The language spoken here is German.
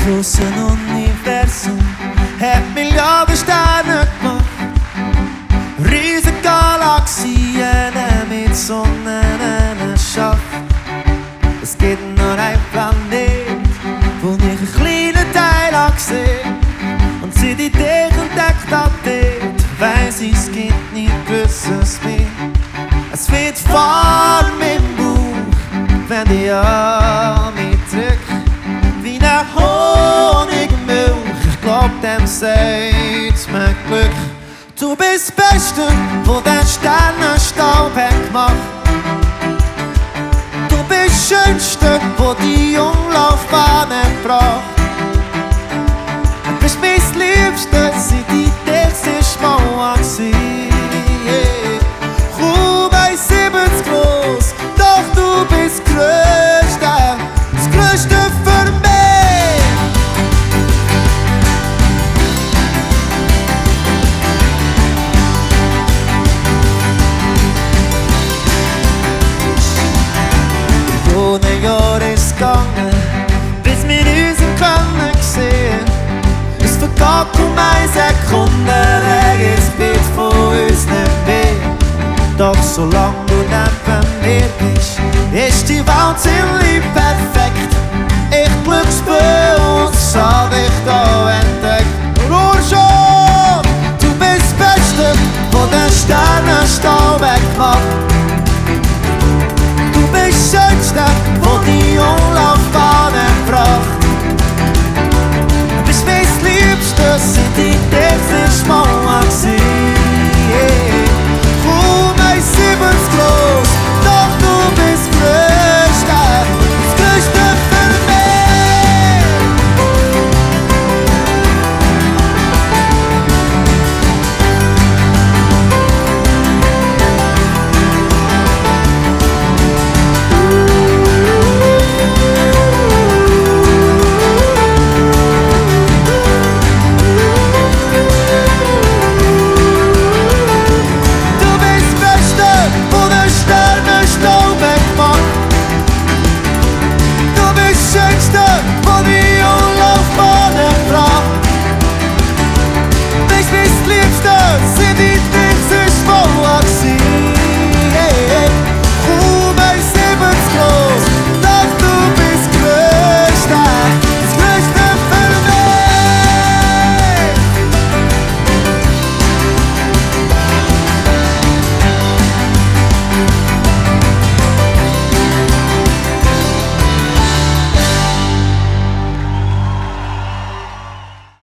grossen Universum hat Milliarden Sterne gemacht. Riesige Galaxien mit Sonnen erschaffen. Es gibt nur einen Planet, wo ich einen kleinen Teil ansehe. Und seit ich dich entdeckt habe, weiss ich, es gibt nichts Größeres mehr. Es wird warm im Bauch, wenn ich an mich drück. Wie eine Honigmilch, ich glaub, dem sagt's mir Glück. Du bist das Beste, wo den Sternenstaub hat gemacht. Du bist das Schönste, wo die Umlaufbahn gebracht. Du bist mein Liebste, seit ich dich das erste Mal angesehen. Kaum 1,70 groß, doch du bist das Größte für mich. Ohne Jahr ist gegangen, bis wir uns im Können sehen. Es vergeht kaum eine Sekunde, leg das Bild von uns nicht mehr. Doch solange du neben mir bist, ist die Welt ziemlich perfekt.